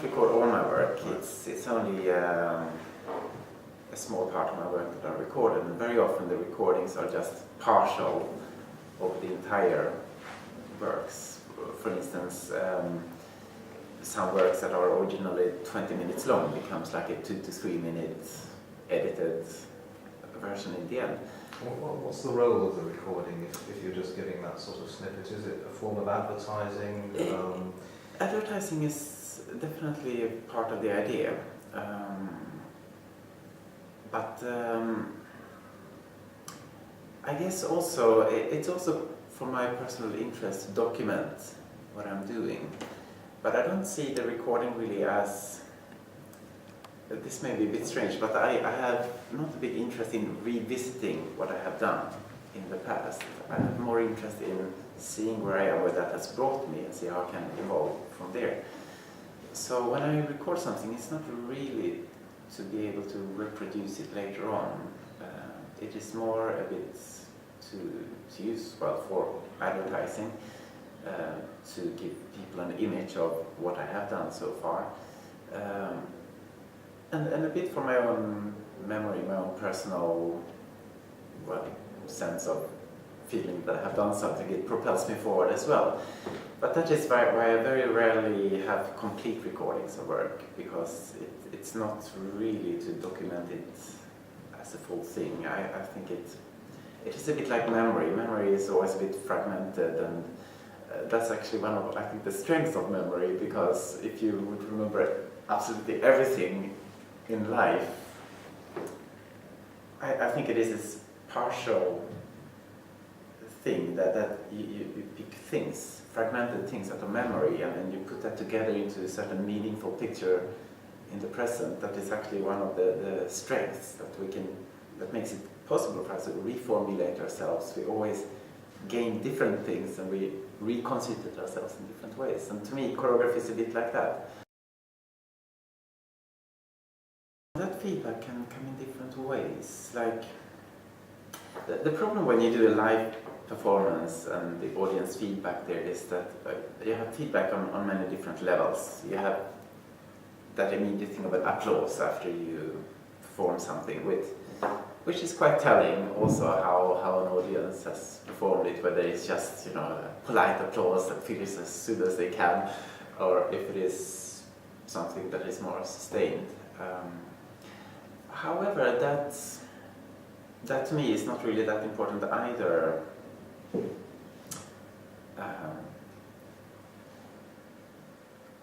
record all my work. Right. It's only a small part of my work that I recorded, and very often the recordings are just partial of the entire works. For instance, some works that are originally 20 minutes long becomes like a 2 to 3 minute edited version in the end. What's the role of the recording if you're just giving that sort of snippet? Is it a form of advertising? Advertising is definitely a part of the idea, but I guess also it's also for my personal interest to document what I'm doing. But I don't see the recording really as, this may be a bit strange, but I have not a big interest in revisiting what I have done in the past. I have more interest in seeing where I am, where that has brought me, and see how I can evolve from there. So when I record something, it's not really to be able to reproduce it later on. It is more a bit to use, well, for advertising, to give people an image of what I have done so far. And a bit for my own memory, my own personal, well, sense of feeling that I have done something. It propels me forward as well. But that is why I very rarely have complete recordings of work, because it's not really to document it as a full thing. I think it is a bit like memory. Memory is always a bit fragmented, and that's actually one of, I think, the strengths of memory, because if you would remember absolutely everything in life, I think it is this partial thing that you pick things, fragmented things out of memory, and then you put that together into a certain meaningful picture in the present. That is actually one of the strengths that makes it possible for us to reformulate ourselves. We always gain different things, and we reconstitute ourselves in different ways. And to me, choreography is a bit like that. That feedback can come in different ways. Like, the problem when you do a live performance and the audience feedback there is that you have feedback on many different levels. You have that immediate thing of an applause after you perform something, which is quite telling also how an audience has performed it, whether it's just, a polite applause that finishes as soon as they can, or if it is something that is more sustained. However, that to me is not really that important either.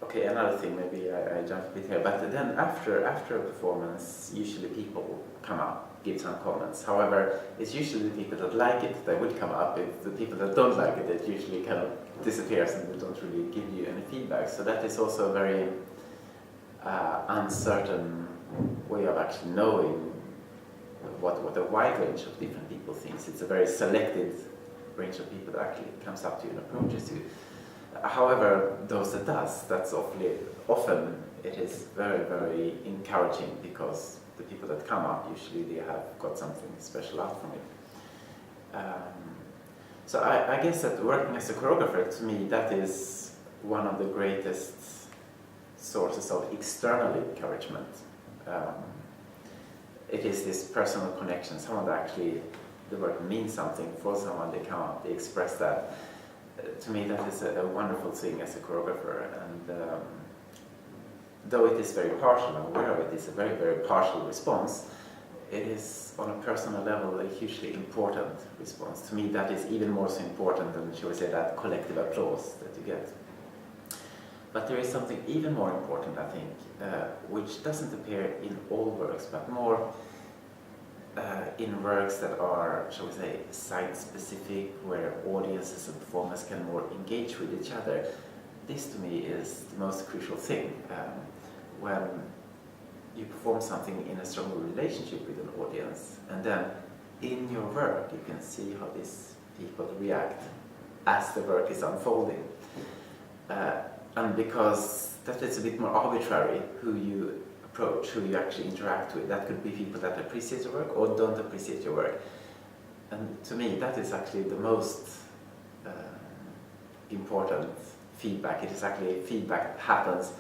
Okay, another thing, maybe I jump a bit here, but then after a performance, usually people come up, give some comments. However, it's usually the people that like it that will come up. It's the people that don't like it that usually kind of disappears and they don't really give you any feedback. So that is also a very uncertain way of actually knowing what a wide range of different people thinks. It's a very selected range of people that actually comes up to you and approaches you. However, those that does, that's often it is very, very encouraging, because the people that come up, usually they have got something special out from it. So I guess that working as a choreographer, to me, that is one of the greatest sources of external encouragement. It is this personal connection, someone that actually, the work means something for someone, they come up, they express that. To me, that is a wonderful thing as a choreographer, and though it is very partial, I'm aware of it, it's a very, very partial response, it is on a personal level a hugely important response. To me, that is even more so important than, shall we say, that collective applause that you get. But there is something even more important, I think, which doesn't appear in all works, but more in works that are, shall we say, site-specific, where audiences and performers can more engage with each other. This, to me, is the most crucial thing. When you perform something in a stronger relationship with an audience, and then in your work you can see how these people react as the work is unfolding. And because that is a bit more arbitrary who you approach, who you actually interact with. That could be people that appreciate your work or don't appreciate your work. And to me, that is actually the most important feedback. It is actually feedback that happens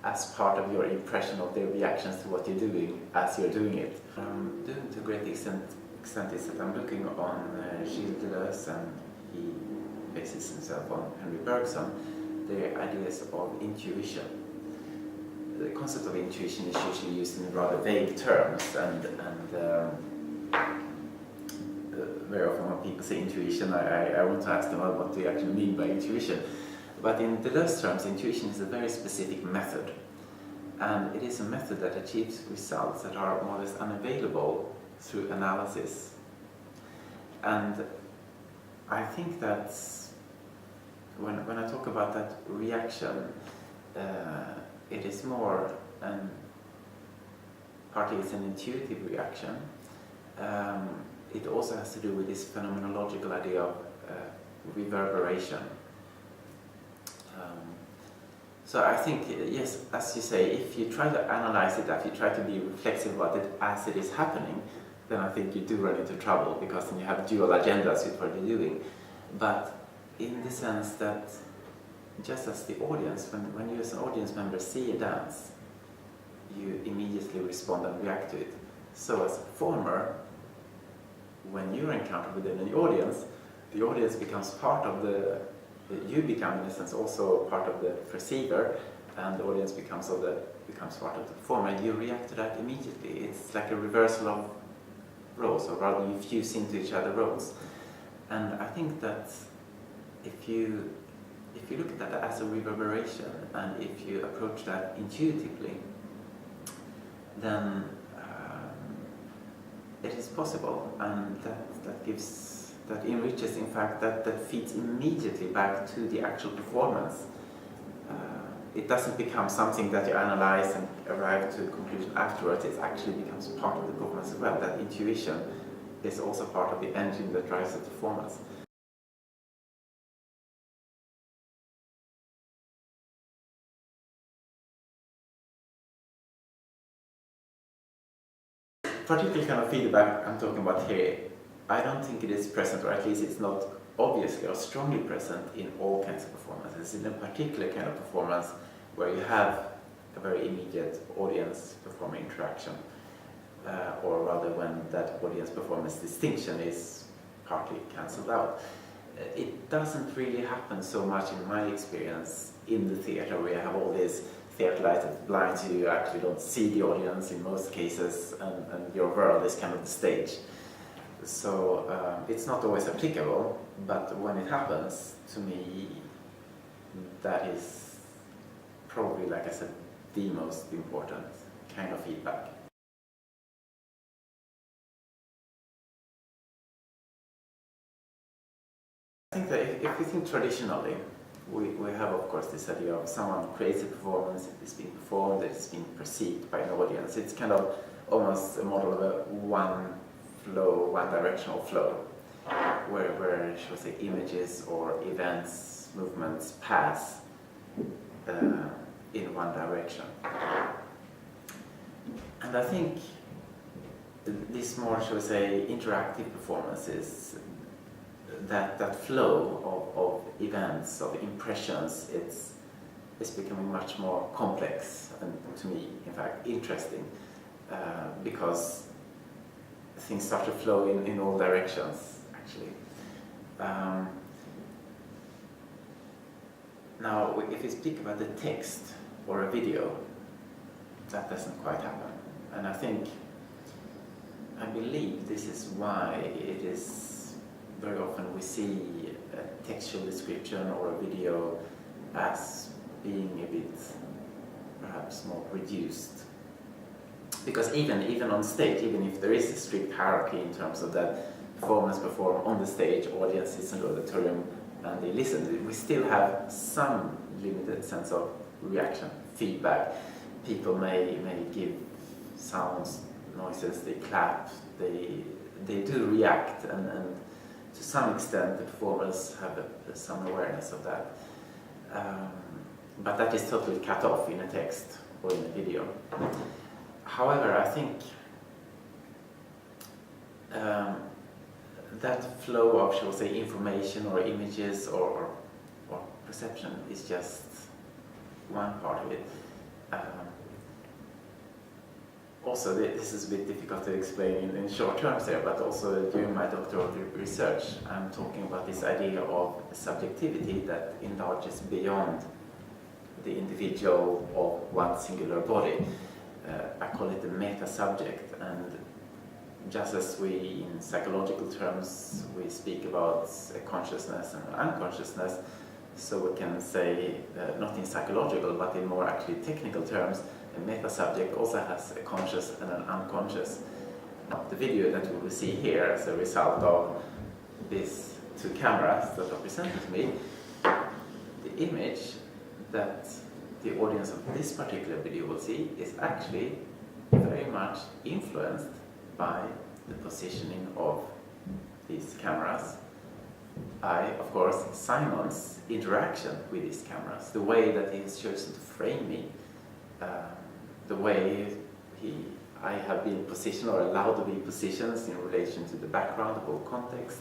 as part of your impression of their reactions to what you're doing as you're doing it. Doing to a great extent is that I'm looking on Gilles Deleuze, and he bases himself on Henry Bergson, their ideas of intuition. The concept of intuition is usually used in rather vague terms, and very often when people say intuition, I want to ask them, well, what do you actually mean by intuition? But in Deleuze terms, intuition is a very specific method, and it is a method that achieves results that are more or less unavailable through analysis. And I think that when I talk about that reaction, it is more, partly it's an intuitive reaction. It also has to do with this phenomenological idea of reverberation. So I think, yes, as you say, if you try to analyze it, if you try to be reflexive about it as it is happening, then I think you do run into trouble, because then you have dual agendas with what you're doing. But in the sense that, just as the audience, when you as an audience member see a dance, you immediately respond and react to it. So as a performer, when you're encountered within the audience becomes part of you become in a sense also part of the perceiver, and the audience becomes part of the performer, and you react to that immediately. It's like a reversal of roles, or rather you fuse into each other roles. And I think that if you look at that as a reverberation, and if you approach that intuitively, then it is possible, and that enriches, in fact, that feeds immediately back to the actual performance. It doesn't become something that you analyze and arrive to a conclusion afterwards. It actually becomes part of the performance as well. That intuition is also part of the engine that drives the performance. Particular kind of feedback I'm talking about here, I don't think it is present, or at least it's not obviously or strongly present in all kinds of performances. In a particular kind of performance where you have a very immediate audience-performer interaction, or rather when that audience-performance distinction is partly cancelled out. It doesn't really happen so much in my experience in the theatre, where you have all these theatre lights that blinds you, you actually don't see the audience in most cases, and your world is kind of the stage. So it's not always applicable, but when it happens, to me, that is probably, like I said, the most important kind of feedback. I think that if we think traditionally, we have, of course, this idea of someone creates a performance, it is being performed, it is being perceived by an audience. It's kind of almost a model of a one-directional flow, where shall we say, images or events, movements pass in one direction. And I think this more, shall we say, interactive performances, that flow of events, of impressions, it's becoming much more complex, and to me, in fact, interesting, because things start to flow in all directions, actually. Now, if we speak about the text or a video, that doesn't quite happen. And I believe this is why it is very often we see a textual description or a video as being a bit perhaps more reduced. Because even on stage, even if there is a strict hierarchy in terms of that performance performed on the stage, audience is in the auditorium and they listen, we still have some limited sense of reaction, feedback. People may give sounds, noises, they clap, they do react, and to some extent the performers have some awareness of that. But that is totally cut off in a text or in a video. However, I think that flow of, shall we say, information or images or perception is just one part of it. Also, this is a bit difficult to explain in short terms here, but also during my doctoral research, I'm talking about this idea of subjectivity that enlarges beyond the individual of one singular body. I call it the meta-subject, and just as we, in psychological terms, we speak about a consciousness and an unconsciousness, so we can say, not in psychological, but in more actually technical terms, a meta-subject also has a conscious and an unconscious. Now, the video that we will see here as a result of these two cameras that are presented to me, the image that the audience of this particular video will see is actually very much influenced by the positioning of these cameras. Of course, Simon's interaction with these cameras, the way that he has chosen to frame me, the way I have been positioned or allowed to be positioned in relation to the background, the whole context.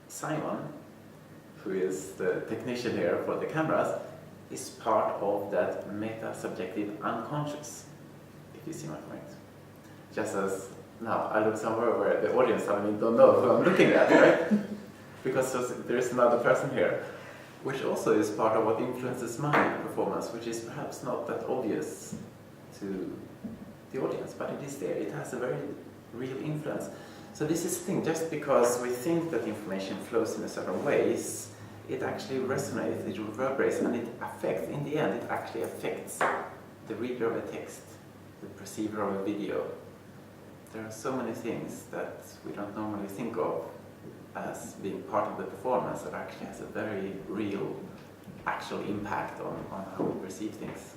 Simon, who is the technician here for the cameras, is part of that meta-subjective unconscious, if you see my point. Just as now I look somewhere where the audience don't know who I'm looking at, right? Because there is another person here, which also is part of what influences my performance, which is perhaps not that obvious to the audience, but it is there. It has a very real influence. So this is the thing, just because we think that information flows in a certain ways, it actually resonates, it reverberates, and it affects, in the end, it actually affects the reader of a text, the perceiver of a video. There are so many things that we don't normally think of as being part of the performance that actually has a very real, actual impact on how we perceive things.